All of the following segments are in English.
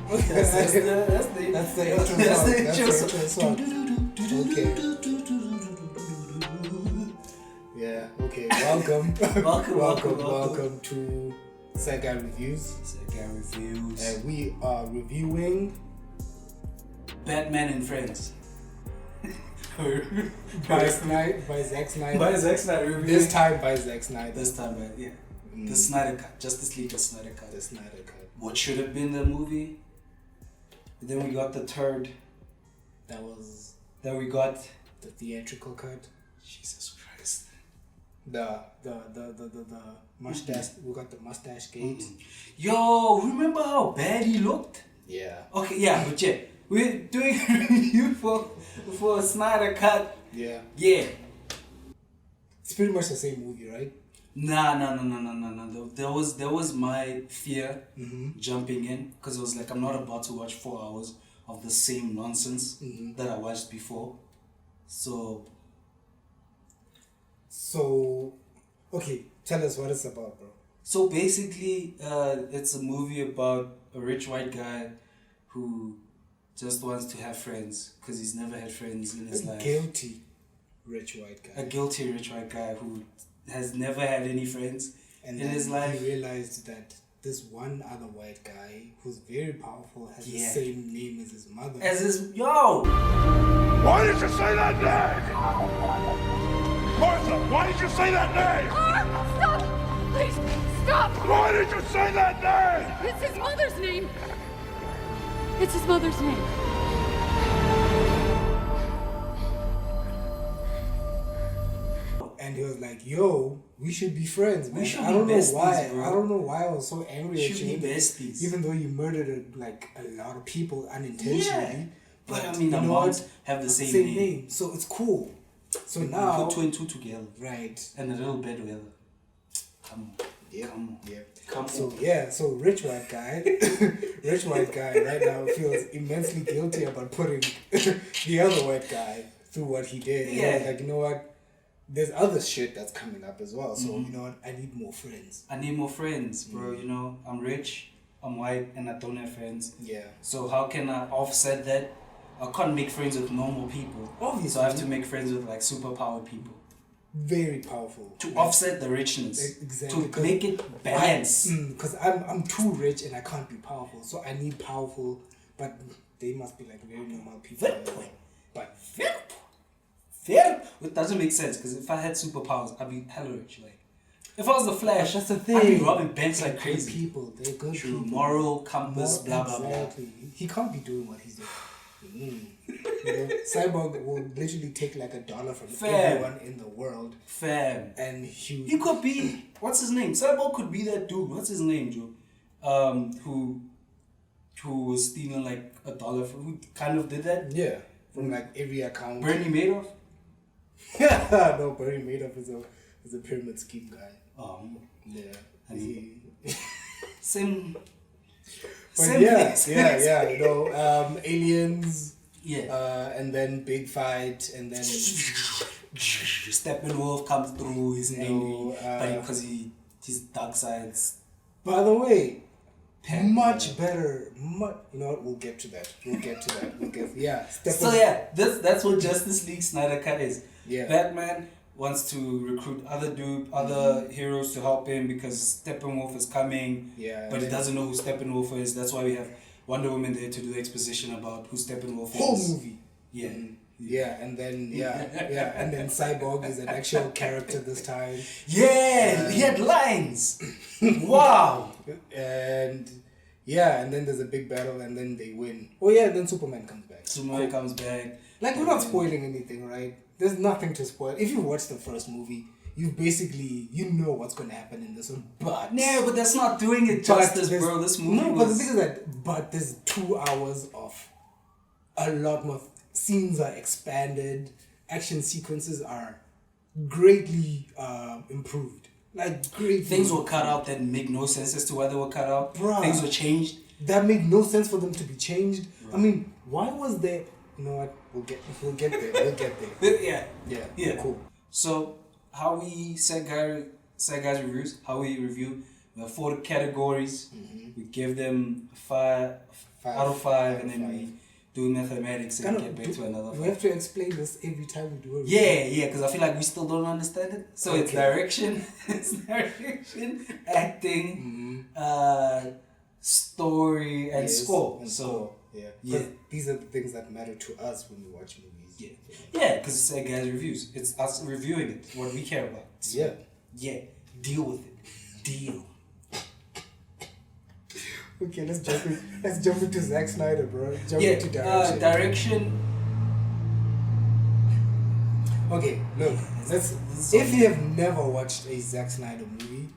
That's the intro song. Okay. Yeah. Okay. Welcome. Welcome to Sega Reviews. And we are reviewing Batman and Friends. by Zack Snyder. Reviewing. This time by Zack Snyder. The Snyder Cut. Justice League, the Snyder Cut. The Snyder Cut. What should have been the movie. Then we got the third. Then we got the theatrical cut. Jesus Christ. The mustache. We got the mustache gate. Yo, remember how bad he looked? Yeah. Okay, yeah, but yeah, we're doing a review for a Snyder Cut. Yeah. Yeah. It's pretty much the same movie, right? No. There was my fear jumping in, because it was like, I'm not about to watch 4 hours of the same nonsense that I watched before. So, okay, tell us what it's about, bro. So basically, it's a movie about a rich white guy who just wants to have friends because he's never had friends in his life. Guilty rich white guy. A guilty rich white guy who has never had any friends in his life. He realized that this one other white guy who's very powerful has the same name as his mother. Why did you say that name? Martha, why did you say that name? Stop! Please, stop! Why did you say that name? It's his mother's name. It's his mother's name. And he was like, yo, we should be friends, man. I don't know why. Bro. I don't know why I was so angry at you. Should be besties. Even though you murdered a lot of people unintentionally. Yeah. But I mean, the mods have the same name. So it's cool. So we now... put 2 and 2 together. Right. And a little bit together. Come on. So rich white guy right now feels immensely guilty about putting the other white guy through what he did. Yeah. Like, you know what? There's other shit that's coming up as well. So, you know what? I need more friends. Bro. You know, I'm rich, I'm white, and I don't have friends. Yeah. So how can I offset that? I can't make friends with normal people. Obviously. So I have to make friends with like superpowered people. Very powerful. To offset the richness. Exactly. To make it balance. Because I'm too rich and I can't be powerful. So I need powerful, but they must be like very normal people. It doesn't make sense, because if I had superpowers, I'd be hella rich. Like, if I was the Flash, that's the thing. I'd be robbing banks like crazy. People, they're good True. people. Moral compass, blah blah Exactly. blah. He can't be doing what he's doing. You know, Cyborg will literally take like $1 from everyone in the world. Fam. And he could be, what's his name? Cyborg could be that dude. What's his name, Joe? Who was stealing like $1 from, who kind of did that? Yeah. From like every account. Bernie Madoff? No, Bernie Madoff is a pyramid scheme guy. Yeah. Same. But yeah, you know, aliens. Yeah. And then big fight, and then Steppenwolf comes through. He's angry, but because his dark sides. By the way, much better. You know what? We'll get to that. That's what Justice League Snyder Cut is. Yeah. Batman wants to recruit other heroes to help him because Steppenwolf is coming. Yeah. But he doesn't know who Steppenwolf is. That's why we have Wonder Woman there to do the exposition about who Steppenwolf is. Whole movie. Yeah. Yeah, and then and then Cyborg is an actual character this time. Yeah, he had lines. Wow. And then there's a big battle, and then they win. Oh yeah, and then Superman comes back. Like, we're not spoiling anything, right? There's nothing to spoil. If you watch the first movie, you know what's going to happen in this one. But but that's not doing it justice, bro. This movie. No, but the thing is that there's 2 hours of a lot more. Scenes are expanded. Action sequences are greatly improved. Like, great things were cut out that make no sense as to why they were cut out. Bruh, things were changed. That made no sense for them to be changed. Right. I mean, why was there? You know what? We'll get there. Yeah. Cool. So how we set guys reviews, how we review We have 4 categories. We give them 5 out of 5, and then we do mathematics and get back to another 5. We have to explain this every time we do it. Yeah, because I feel like we still don't understand it. So it's direction, acting, story, and score. Yeah. These are the things that matter to us when we watch movies. Yeah, because it's like guys' reviews. It's us reviewing it, what we care about. So, yeah, deal with it. Deal. Okay, let's jump into Zack Snyder, bro. Jump into direction. Direction. Okay, look. If you have never watched a Zack Snyder movie,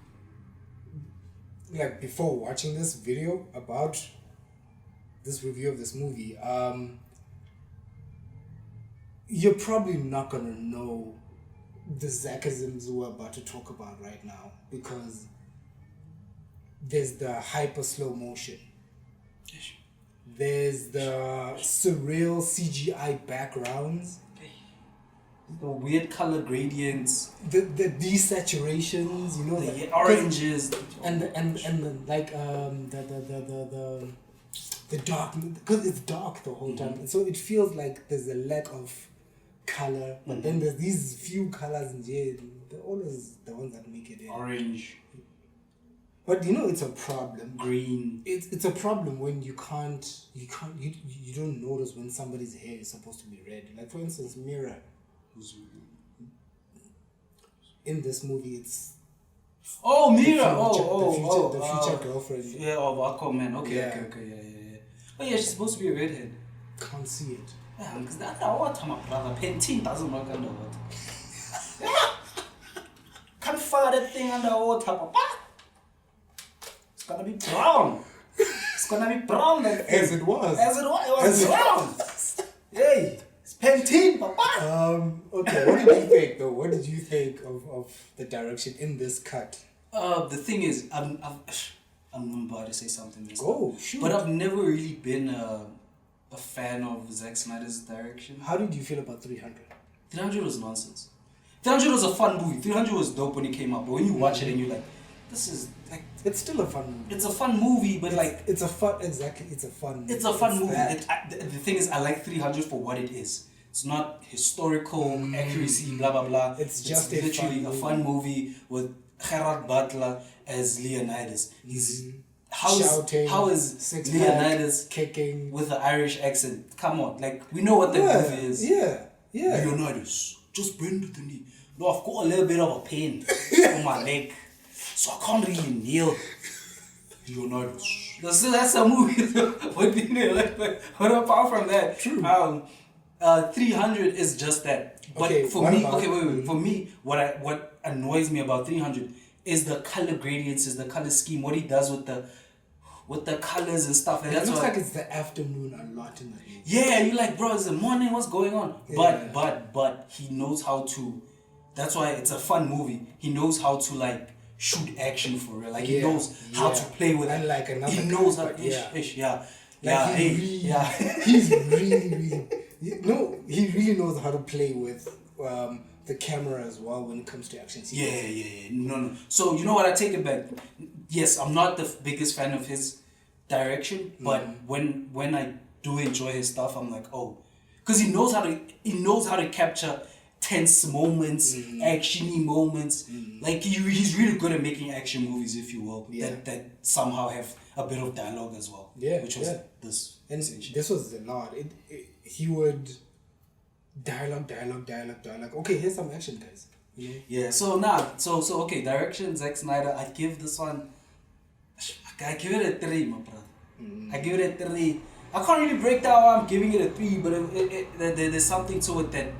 like before watching this video about this review of this movie, you're probably not gonna know the Zackisms we're about to talk about right now, because there's the hyper slow motion. There's the surreal CGI backgrounds. The weird color gradients. The desaturations, you know, the oranges. And the dark, because it's dark the whole time. So it feels like there's a lack of color. But then there's these few colors in here. They're always the ones that make it in. Orange. But you know, it's a problem. Green. It's a problem when you don't notice when somebody's hair is supposed to be red. Like for instance, Mira. In this movie, it's Mira. The future girlfriend. Yeah, of Aquaman. Okay, yeah. Oh yeah, she's supposed to be a redhead. Can't see it. Yeah, because that's water, my brother. Pantene doesn't work underwater. Can't fire that thing underwater, papa. It's gonna be brown. It's gonna be brown. As it was. It was brown. Hey, it's Pantene, papa. Okay, what did you think though? What did you think of the direction in this cut? The thing is, I'm about to say something. Oh, shoot. But I've never really been a fan of Zack Snyder's direction. How did you feel about 300? 300 was nonsense. 300 was a fun movie. 300 was dope when it came out, but when you watch it and you're like, this is like... It's still a fun movie. It's a fun movie, but it's a fun movie. It's a fun movie. The thing is, I like 300 for what it is. It's not historical accuracy, blah, blah, blah. It's just literally a fun movie with Gerard Butler as Leonidas. He's... How is Leonidas kicking with an Irish accent? Come on, like, we know what the movie is. Yeah. Leonidas, just bend the knee. No, I've got a little bit of a pain on my leg, so I can't really kneel. Leonidas. That's a movie. But apart from that, true. 300 is just that. But okay, for me, wait. For me, what annoys me about 300 is the color gradients, is the color scheme, what he does with the colors and stuff. And it that's looks like it's the afternoon a lot in the movie. Yeah, you're like, bro, it's the morning, what's going on? Yeah. But he knows how to, that's why it's a fun movie. He knows how to like shoot action for real. Like he knows how to play with it. Like another he knows how he's really he really knows how to play with the camera as well when it comes to action scenes. Yeah. No. So you know what? I take it back. Yes, I'm not the biggest fan of his direction, but when I do enjoy his stuff, I'm like, oh, because he knows how to capture tense moments, actiony moments. Like he's really good at making action movies, if you will, that somehow have a bit of dialogue as well. Yeah, which was this. And this was a lot. He would dialogue. Okay, here's some action, guys. Yeah. So okay, direction, Zack Snyder. I give this one. I give it a 3, my brother. I give it a 3. I can't really break down why I'm giving it a 3, but there's something to it that.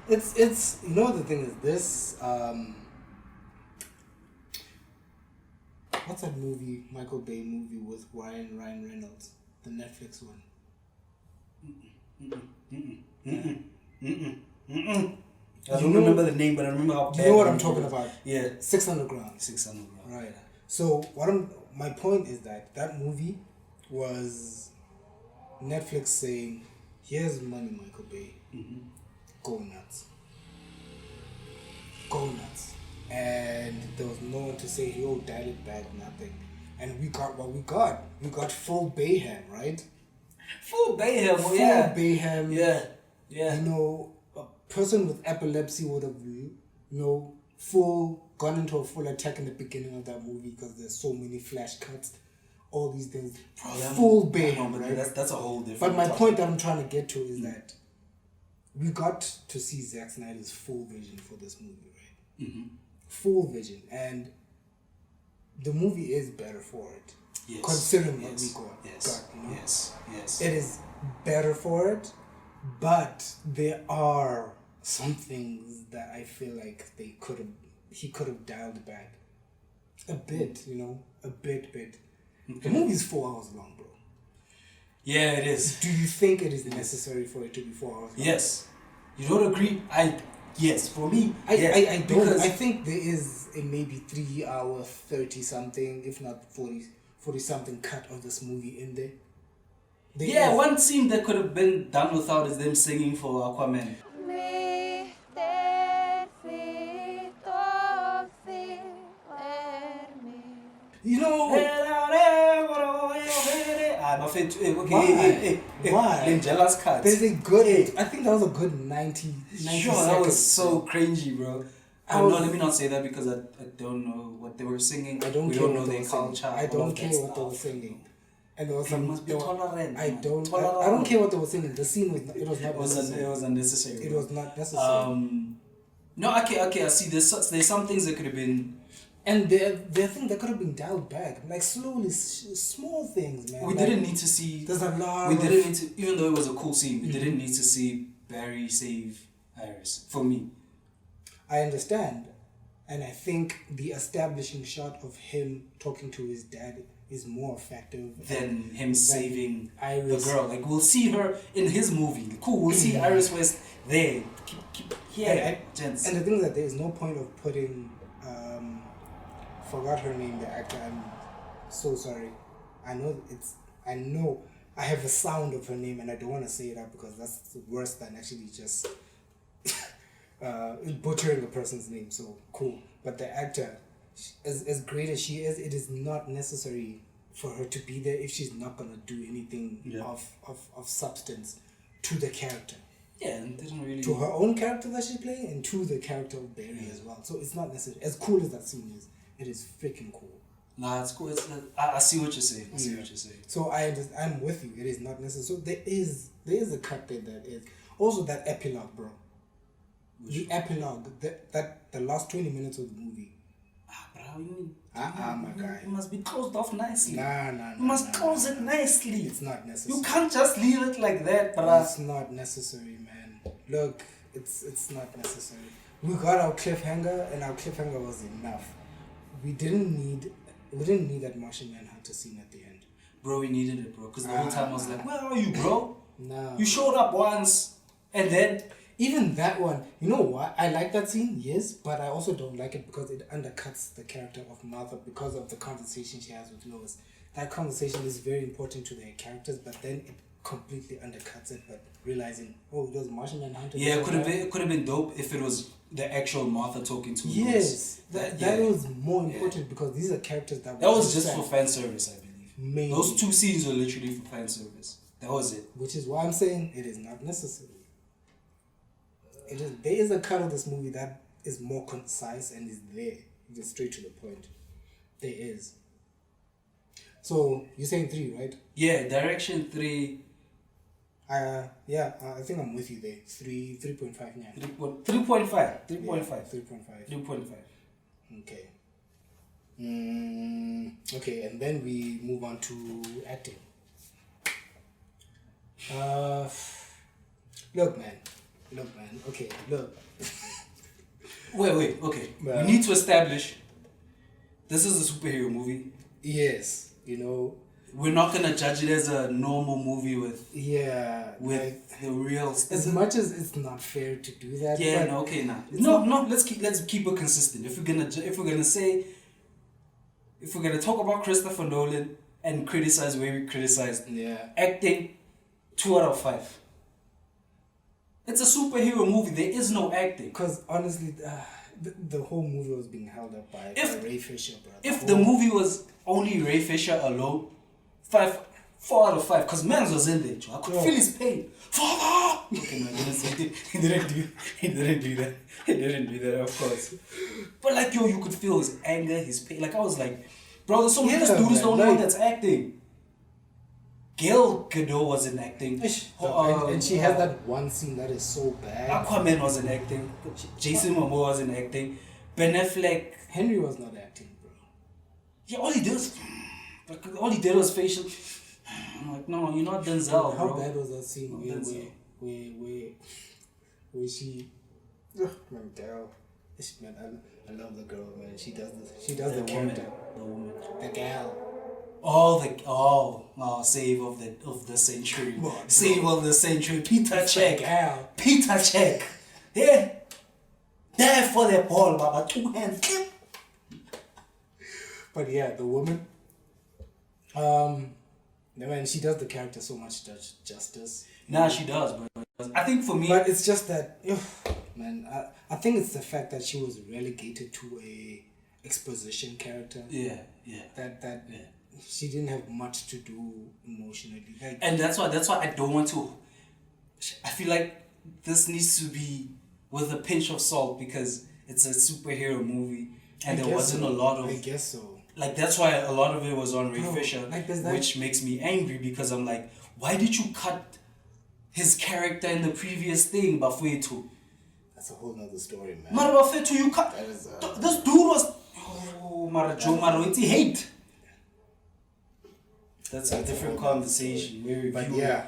It's you know the thing is this. What's that movie? Michael Bay movie with Ryan Reynolds, the Netflix one. I don't remember the name, but I remember how. You know what I'm talking about? Yeah. 600 Ground. 600 Ground. Right. So my point is that movie was Netflix saying, "Here's money, Michael Bay. Go nuts. and there was no one to say, yo, dial it back, nothing. And we got what we got. We got full Bayham, right? Full Bayham, Full yeah. Bayham. Yeah, yeah. You know, a person with epilepsy would have, you know, gone into a full attack in the beginning of that movie because there's so many flash cuts, all these things. Full Bayham, right? That's a whole different. But my point that I'm trying to get to is that we got to see Zack Snyder's full vision for this movie, right? Mm-hmm. Full vision, and the movie is better for it. Yes. Considering what Yes. we got, Yes. you know? Yes. Yes. It is better for it, but there are some things that I feel like he could have dialed back a bit, you know, a bit. The movie's 4 hours long, bro. Yeah, it is. Do you think it is necessary for it to be 4 hours long? Yes. You don't agree? Yes. For me, I don't. because I think there is a maybe 3 hour 30 something, if not 40 something cut of this movie in there. Yeah, one scene that could have been done without is them singing for Aquaman. You know, why? Jealous cuts. There's a good. I think that was a good 90 Sure, that seconds. was so cringy, bro. No, let me not say that because I don't know what they were singing. I don't we care don't know what they their were singing. culture. I all don't of care that what they were stuff. singing. And there was You some. must be there were- tolerant. I man. don't. I Tolerant. don't care what they were singing. The scene was. It was not It was necessary. unnecessary. It bro. was not necessary. No, okay. I see. There's some things that could have been. And there are things that could have been dialed back, like slowly, small things, man. We Like, didn't need to see. There's a lot. We of, didn't need to, even though it was a cool scene. We didn't need to see Barry save Iris. For me, I understand, and I think the establishing shot of him talking to his dad is more effective than him saving Iris. the girl. Like we'll see her in his movie. Cool. We'll see Iris West there. Gents. And the thing is that there is no point of putting. Forgot her name, the actor. I'm so sorry. I know I have a sound of her name, and I don't want to say it out because that's worse than actually just butchering a person's name. So cool. But the actor, as great as she is, it is not necessary for her to be there if she's not gonna do anything of substance to the character. Yeah, and didn't really. To her own character that she's playing, and to the character of Barry as well. So it's not necessary. As cool as that scene is, it is freaking cool. Nah, it's cool. I see what you're saying. I see what you're saying. So I'm with you. It is not necessary. So there is a cut there that is also that epilogue, bro. The epilogue, that the last 20 minutes of the movie. Bro, My guy. It must be closed off nicely. Nah. You must close it nicely. It's not necessary. You can't just leave it like that, bro. It's not necessary, man. Look, it's not necessary. We got our cliffhanger, and our cliffhanger was enough. We didn't need that Martian Manhunter scene at the end. Bro, we needed it, bro. Because the whole time I was like, where are you, bro? No. You showed up once, and then... Even that one, you know what? I like that scene, yes, but I also don't like it because it undercuts the character of Martha because of the conversation she has with Lois. That conversation is very important to their characters, but then it completely undercuts it. But realizing, oh, there's Martian Manhunter. Yeah, it could have been dope if it was the actual Martha talking to Lois. Yes, that was more important because these are characters that was just for fan service, I believe. Mainly. Those two scenes were literally for fan service. That was it. Which is why I'm saying it is not necessary. There is a cut of this movie that is more concise and is there, just straight to the point. There is. So you're saying 3, right? Yeah, direction 3. I think I'm with you there. 3.5. Yeah. 3.5. 3.5. 3.5. Okay. Okay, and then we move on to acting. Look, man. Okay, look. Wait. Okay. Man. We need to establish this is a superhero movie. Yes, you know. We're not gonna judge it as a normal movie with like, the real. As much as it's not fair to do that. Yeah. No. Okay. Nah. No. Let's keep it consistent. If we're gonna talk about Christopher Nolan and criticize where we criticized, acting, 2 out of 5. It's a superhero movie. There is no acting. Because honestly, the whole movie was being held up by Ray Fisher, bro. If the movie was only Ray Fisher alone, 4 out of 5, because Mans was in there, Joe. I could feel his pain. Father! Okay, no, he didn't do that. He didn't do that, of course. But like, yo, you could feel his anger, his pain. Like, I was like, bro, there's so many this dude is the only one that's acting. Gal Gadot wasn't acting. And she has that one scene that is so bad. Aquaman wasn't acting. Jason Momoa wasn't acting. Ben Affleck. Henry was not acting, bro. Yeah, all he did was facial. I'm like, no, you're not Denzel, bro. How bad was that scene where she... Ugh, man, Gal. Man, I love the girl, man. She does the character. The woman. The gal. Save of the century. Save of the century. Peter Check. Gal. Peter Check. Yeah. There for the ball, Baba. 2 hands. But yeah, the woman. Man, she does the character so much justice. Nah, she does, bro. I think for me... But it's just that... man, I think it's the fact that she was relegated to a exposition character. Yeah. That she didn't have much to do emotionally. Like, and that's why I don't want to... I feel like this needs to be with a pinch of salt because it's a superhero movie and there wasn't a lot of... I guess so. Like, that's why a lot of it was on Ray Fisher, like, which makes me angry because I'm like, why did you cut his character in the previous thing, Bafetu? That's a whole nother story, man. Mara Bafetu, you cut... This dude was... Oh, Mara, it's hate. That's a different conversation. But yeah,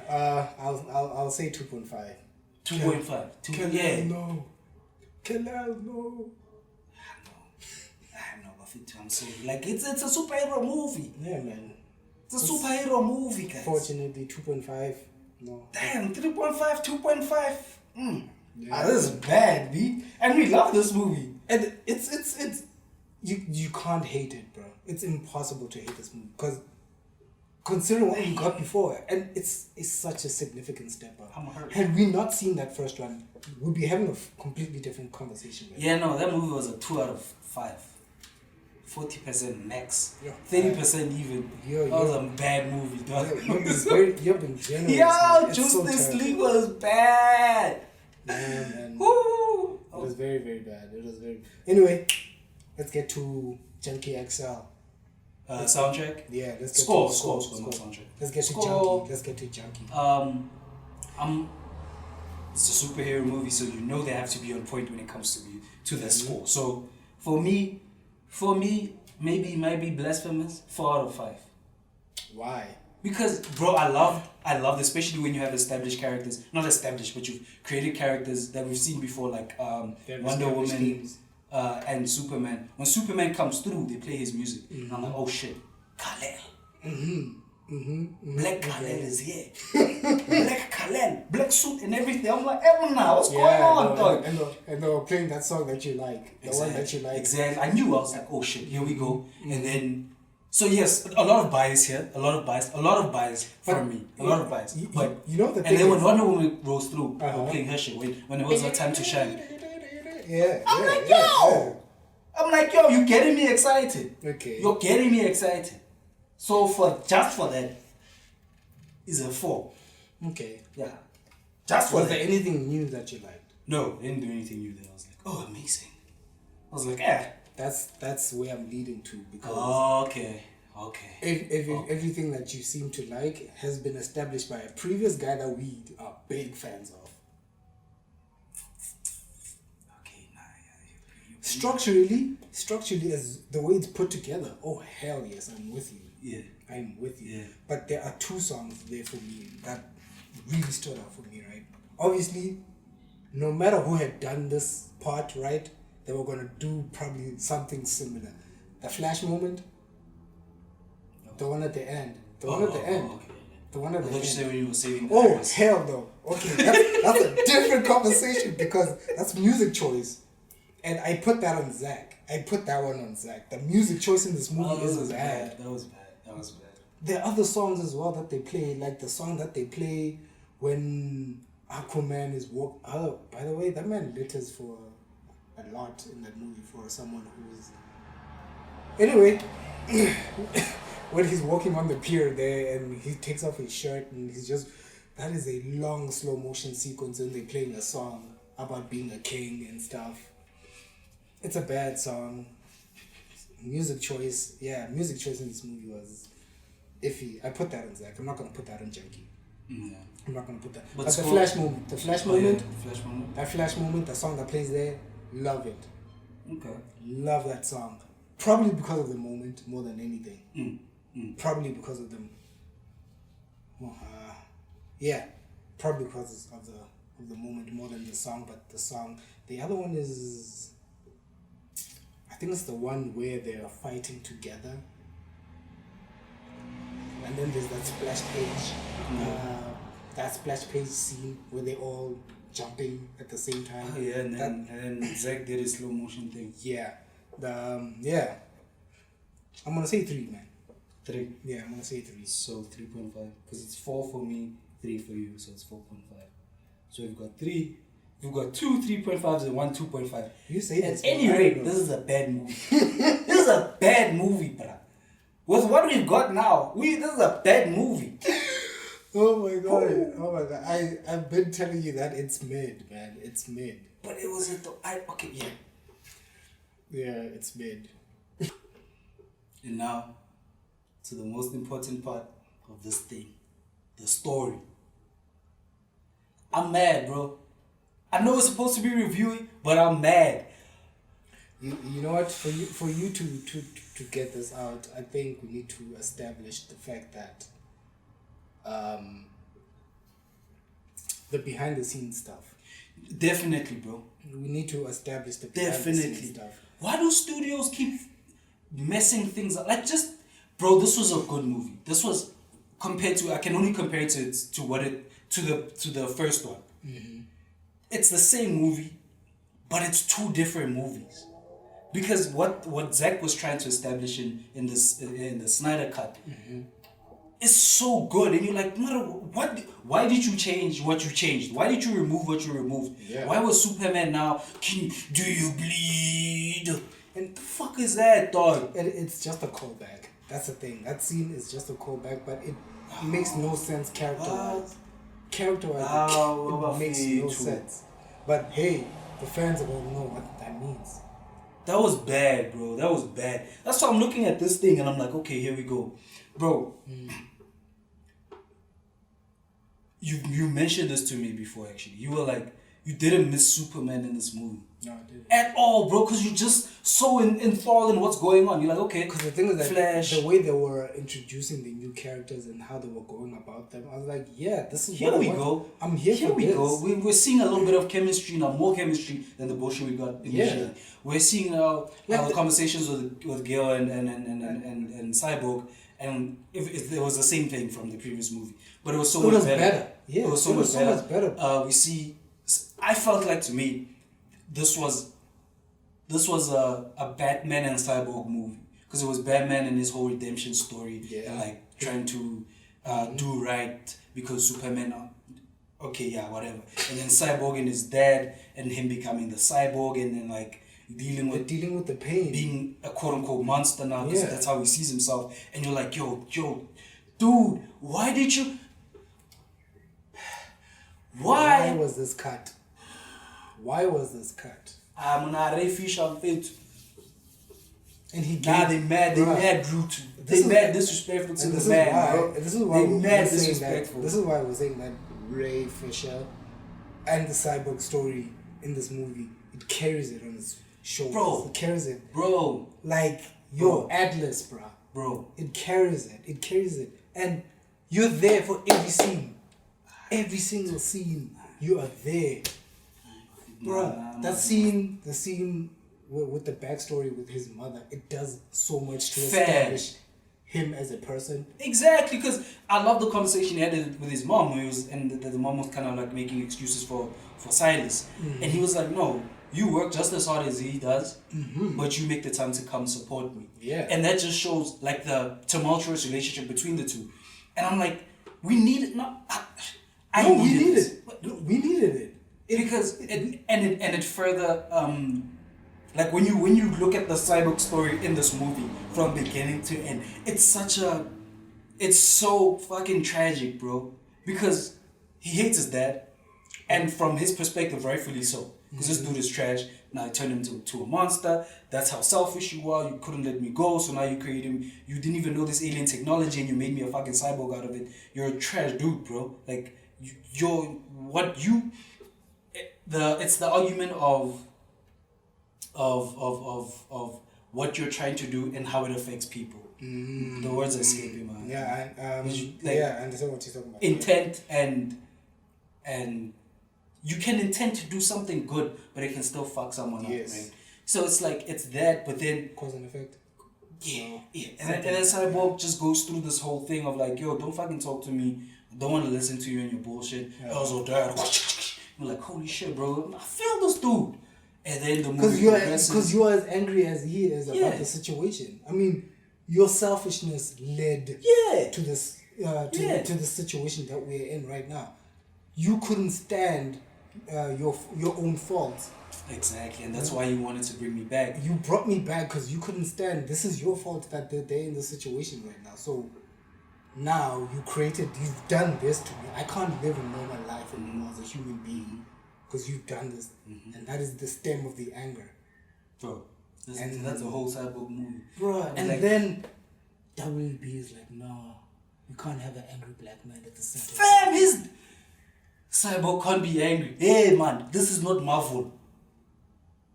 I'll say 2.5. 2.5. Yeah. No. Kalal, no. I'm sorry. Like, it's a superhero movie. Yeah, man. It's a superhero movie, guys. Fortunately, 2.5. No. Damn, 3.5, 2.5. Yeah. This is bad, B. And we love this movie. And it's you can't hate it, bro. It's impossible to hate this movie because considering what we got before, and it's such a significant step up. Had we not seen that first one, we'd be having a completely different conversation. Right? Yeah, no, that movie was a 2 out of 5. 40% max. Yeah. 30% even. That was a bad movie, dog. You've been generous. Yo, Justice League was bad. Man. Woo! It was very, very bad. Anyway, let's get to Junkie XL. Soundtrack? Yeah, let's get score, not soundtrack. Let's get to Junkie. It's a superhero movie, so you know they have to be on point when it comes to the score. So for me, maybe it might be blasphemous. 4 out of 5. Why? Because, bro, I love, especially when you have established characters. Not established, but you've created characters that we've seen before, like Wonder Woman and Superman. When Superman comes through, they play his music. And I'm like, oh shit, Kal-El. Black Kal-El is here. Black Kal-El, black suit and everything. I'm like, now, what's going on, dog? And they were playing that song that you like. The one that you like. Exactly. I knew. I was like, oh shit, here we go. And then... So yes, a lot of bias here. A lot of bias from me. A lot of bias. But you know the thing. And then when Wonder Woman rolls through, playing her shit, when it was her time to shine. I'm like, yo, you're getting me excited. Okay. You're getting me excited. So just for that, is a 4. Okay. Yeah. Just for was that. there anything new that you liked? No, didn't do anything new. That I was like, oh, amazing. I was like, That's where I'm leading to because okay. Everything that you seem to like has been established by a previous guy that we are big fans of. Okay, Structurally, as the way it's put together, oh hell yes, I'm with you. Yeah. I'm with you. Yeah. But there are 2 songs there for me that really stood out for me, right? Obviously, no matter who had done this part, right? They were going to do probably something similar. The flash moment, the one at the end. The one at the end. I thought you said when you were saving the Paris. Hell no. Okay, that's a different conversation because that's music choice. And I put that on Zach. I put that one on Zach. The music choice in this movie is bad. That was bad. There are other songs as well that they play, like the song that they play when Aquaman is by the way, that man litters for a lot in that movie for someone who's. Anyway, when he's walking on the pier there and he takes off his shirt and he's just. That is a long slow motion sequence and they're playing a song about being a king and stuff. It's a bad song. Music choice in this movie was iffy. I put that on Zach. I'm not gonna put that on Junkie. Yeah. I'm not gonna put that. But the school- flash moment, The flash moment. that flash moment, the song that plays there, love it. Okay. Love that song. Probably because of the moment more than anything. Probably because of them. Yeah, probably because of the moment more than the song. But the song, the other one is, I think it's the one where they are fighting together. And then there's that splash page, scene where they all jumping at the same time. Oh yeah, and then Zach did his slow motion thing. Yeah, I'm gonna say 3, man. 3. Yeah, I'm gonna say 3. So 3.5, because it's 4 for me, 3 for you, so it's 4.5. So we've got 3. We've got 2 3.5s and 1 2.5. You say At this. any rate, this is a bad movie. This is a bad movie, bruh. With what we've got now, this is a bad movie. Oh my god! I've been telling you that it's mid, man. It's mid. But it was okay, yeah. Yeah, it's mid. And now, to the most important part of this thing, the story. I'm mad, bro. I know it's supposed to be reviewing, but I'm mad. You know what? For you to get this out, I think we need to establish the fact that the behind the scenes stuff. Definitely, bro. We need to establish the behind the scenes stuff. Why do studios keep messing things up? Like, just, bro, this was a good movie. This was compared to, I can only compare it to the first one. Mm-hmm. It's the same movie, but it's 2 different movies. Because what Zach was trying to establish in the Snyder cut is so good, and you're like, why did you change what you changed? Why did you remove what you removed? Yeah. Why was Superman now? Do you bleed? And the fuck is that, dog? It's just a callback. That's the thing. That scene is just a callback, but it makes no sense character-wise. It makes no sense. But hey, the fans are gonna know what that means. That was bad, bro. That was bad. That's why I'm looking at this thing and I'm like, okay, here we go. Bro, you mentioned this to me before, actually. You were like, you didn't miss Superman in this movie. No, I didn't. At all, bro, because you're just so enthralled in what's going on. You're like, okay, because the thing is that Flash. the way they were introducing the new characters and how they were going about them, I was like, yeah, this is Here what we I want. go. I'm here for we this. go. We're seeing a little bit of chemistry now, more chemistry than the bullshit we got initially. Yeah. We're seeing now the conversations with Gail and Cyborg, and if it was the same thing from the previous movie, but it was so much better. Yeah, it was so much better. better. We see. I felt like, to me, this was a Batman and Cyborg movie, because it was Batman and his whole redemption story, and like trying to do right because Superman. Okay, yeah, whatever. And then Cyborg and his dad, and him becoming the Cyborg, and then like dealing with the pain, being a quote unquote monster now, because Yeah. that's how he sees himself. And you're like, yo, dude, why did you? Why was this cut? Why was this cut? I'm not a fish on fit. And he Nah, gave, they mad rude. They mad disrespectful to the man, bro. This is why they we're mad saying disrespectful. that. This is why we're saying that Ray Fisher and the Cyborg story in this movie, it carries it on its shoulders. Bro. It carries it. Bro. Like, Bro. Atlas, bro. Bro. It carries it. It carries it. And you're there for every scene. Every single scene, you are there. Bro, the scene with the backstory with his mother, it does so much to establish him as a person. Exactly, because I love the conversation he had with his mom, and the mom was kind of like making excuses for Silas. And he was like, no, you work just as hard as he does, but you make the time to come support me. Yeah. And that just shows like the tumultuous relationship between the two. And I'm like, we need it. We needed it. Because it further Like when you look at the Cyborg story in this movie from beginning to end, it's so fucking tragic, bro. Because he hates his dad, and from his perspective, rightfully so. Because this dude is trash. Now I turned him to a monster. That's how selfish you are. You couldn't let me go, so now you create him. You didn't even know this alien technology, and you made me a fucking cyborg out of it. You're a trash dude, bro. Like it's the argument of what you're trying to do and how it affects people. The words are escaping, man. Yeah, I understand what you're talking about. Intent and you can intend to do something good, but it can still fuck someone up, right? So it's like it's that, but then cause and effect. Yeah. And then Cyborg just goes through this whole thing of like, yo, don't fucking talk to me. I don't want to listen to you and your bullshit. I was all dad. I'm like, holy shit, bro. I feel this dude. And then the movie because you're as angry as he is about the situation. I mean, your selfishness led to this to the situation that we're in right now. You couldn't stand your own faults. Exactly, and that's why you wanted to bring me back. You brought me back because you couldn't stand. This is your fault that they're in this situation right now. So now you've done this to me. I can't live a normal life anymore as a human being because you've done this, and that is the stem of the anger, bro. That's a whole Cyborg movie, bro. And like, then WB is like, no, you can't have an angry black man at the center. Fam, his Cyborg can't be angry. Hey man, this is not Marvel.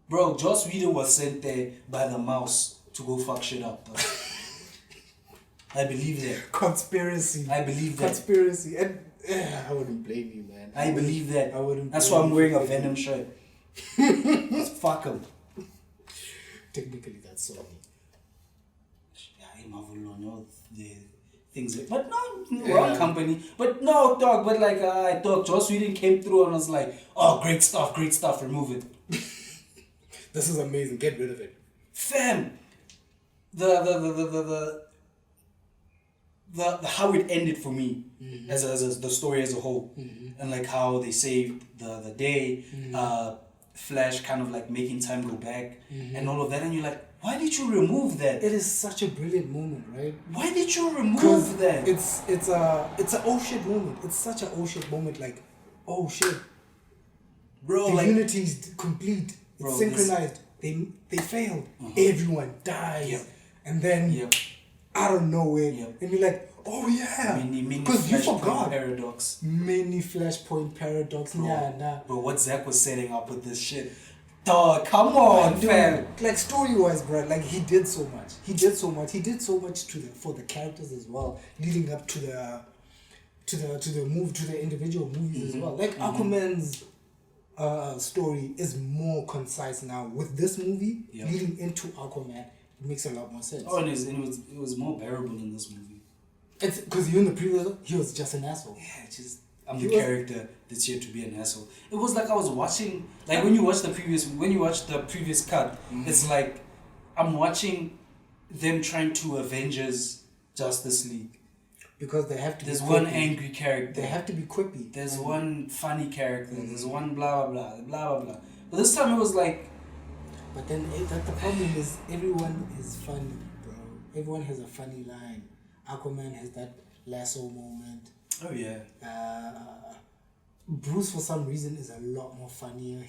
Bro, Joss Whedon was sent there by the mouse to go fuck shit up, though. I believe that. Conspiracy. I believe that. Conspiracy. And I wouldn't blame you, man. I believe that. I wouldn't. That's why I'm wearing a Venom shirt. Fuck him. Technically, that's Sony. Yeah, Marvel on all the things. But no, wrong company. But no, dog. But like, dog, Joss Whedon came through and was like, oh, great stuff, remove it. This is amazing. Get rid of it. Fam, the how it ended for me as the story as a whole, and like how they saved the day, Flash kind of like making time go back and all of that, and you're like, why did you remove that? It is such a brilliant moment, right? Why did you remove that? It's a oh shit moment. It's such a oh shit moment. Like, oh shit, bro. The like, unity is complete. It's synchronized. They failed. Everyone dies, and then out of nowhere, and you're like, oh yeah, because you forgot paradox. Many flashpoint paradox. Bro. Bro, what Zach was setting up with this shit, dog. Come on, fam. Like story wise, bro. Like he did so much. He did so much for the characters as well, leading up to the individual movies as well. Like Aquaman's story is more concise now with this movie leading into Aquaman. It makes a lot more sense. Oh, and it was more bearable in this movie. It's because in the previous he was just an asshole. Yeah, I'm the character that's here to be an asshole. It was like I was watching, like when you watch the previous cut, it's like I'm watching them trying to Avengers Justice League. Because they have to. There's one angry character. They have to be quippy. There's one funny character. There's one blah blah blah blah blah blah. But this time it was like. But then the problem is everyone is funny, bro. Everyone has a funny line. Aquaman has that lasso moment. Oh yeah. Bruce for some reason is a lot more funnier.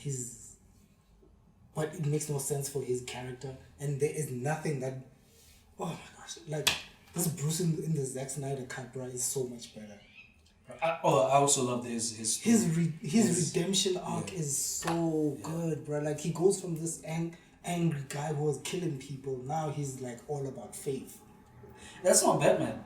But it makes no sense for his character, and there is nothing that. Oh my gosh! Like. This Bruce in the Zack Snyder cut, bro, is so much better. I also love his redemption arc is so good, bro. Like he goes from this angry guy who was killing people. Now he's like all about faith. That's not Batman,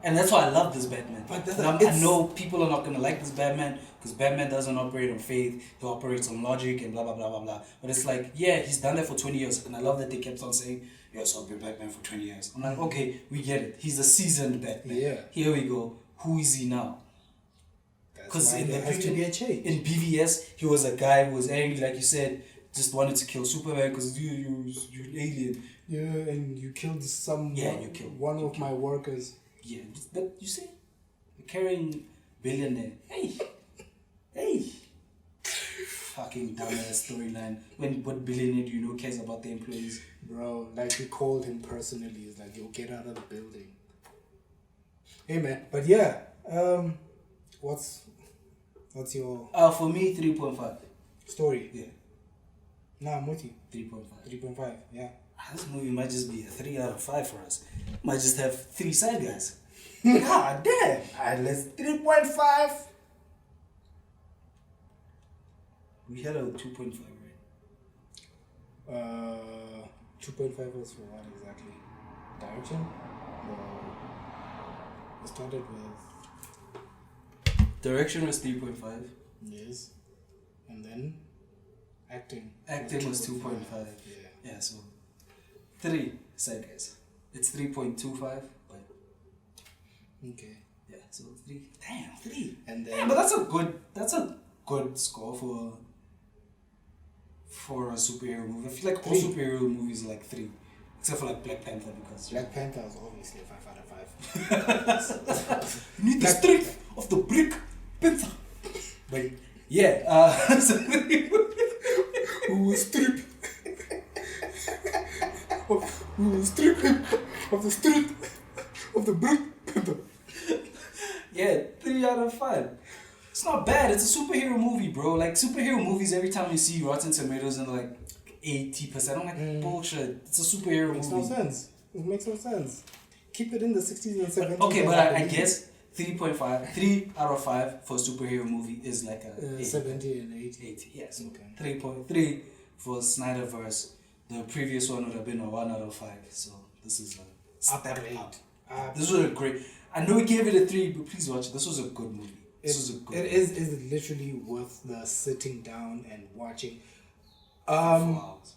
and that's why I love this Batman. But I know people are not gonna like this Batman because Batman doesn't operate on faith. He operates on logic and blah blah blah blah blah. But it's like, yeah, he's done that for 20 years, and I love that they kept on saying, yes, I'll be Batman for 20 years. I'm like, okay, we get it. He's a seasoned Batman. Yeah. Here we go. Who is he now? Because in BVS, he was a guy who was angry, like you said, just wanted to kill Superman because you're an alien. Yeah, and you killed one of my workers. Yeah, but you see, you're carrying billionaire. Hey. fucking dumbass storyline. When what billionaire do you know cares about the employees? Bro, like he called him personally. He's like, yo, get out of the building. Hey man, but yeah, what's your For me, 3.5. story? Yeah, Nah, I'm with you. 3.5. 3.5, yeah. This movie might just be a 3 out of 5 for us. Might just have 3 side guys. God damn! Alright, let's 3.5. We had a 2.5, right? 2.5 was for what exactly? Direction? It started with Direction was 3.5. yes, and then acting. Acting was 2.5. Yeah. Yeah, so 3 side guys. It's 3.25, but Okay. yeah, so 3. Damn, 3. And Yeah, then but that's a good score for a superhero movie. I feel like all 3. superhero movies are like 3, except for like Black Panther because Black Panther was obviously a 5 out of 5. you need the strength of the Black Panther. But yeah, so Who will strip? Who will strip him of the strength of the Black Panther? yeah, 3 out of 5. It's not bad. It's a superhero movie, bro. Like superhero movies, every time you see Rotten Tomatoes and like 80%, I'm like, bullshit. It's a superhero Makes movie. no sense. It makes no sense. Keep it in the 60s and 70s. Okay, but I guess 3.5, 3 out of 5 for a superhero movie is like a 80. 70 and 80. 80, yeah, so Okay. 3.3 for Snyderverse. The previous one would have been a 1 out of 5. So this is a step Upgrade. up. This was a great. I know we gave it a 3, but please watch it. This was a good movie. This was a good. It is literally worth the sitting down and watching. 4 hours.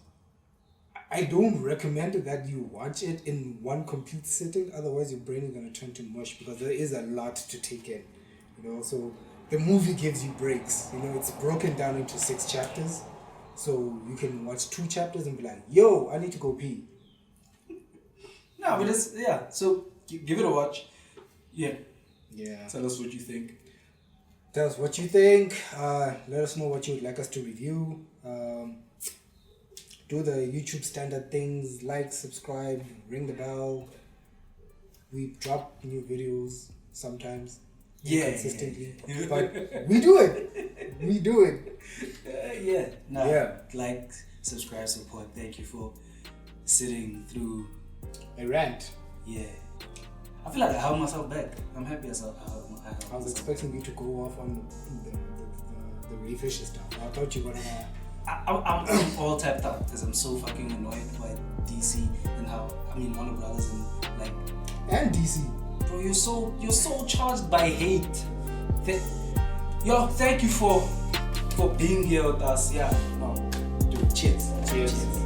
I don't recommend that you watch it in one complete sitting. Otherwise, your brain is gonna turn to mush because there is a lot to take in. You know, so the movie gives you breaks. You know, it's broken down into 6 chapters, so you can watch 2 chapters and be like, "Yo, I need to go pee." No, but it's yeah. So give it a watch. Yeah. Yeah. Tell us what you think. Tell us what you think. Let us know what you would like us to review. Do the YouTube standard things, like, subscribe, ring the bell. We drop new videos sometimes. Yeah, Consistently. yeah. But we do it. We do it. Yeah. No. Yeah. Like, subscribe, support. Thank you for sitting through. A rant. Yeah. I feel like I held myself back. I'm happy as I held I was expecting you to go off on the Ray Fisher stuff. I thought you were gonna. I'm all tapped out because I'm so fucking annoyed by DC and how Warner Brothers and like. And DC. Bro, you're so charged by hate. Thank you for being here with us. Yeah, no, dude, cheers. Cheers.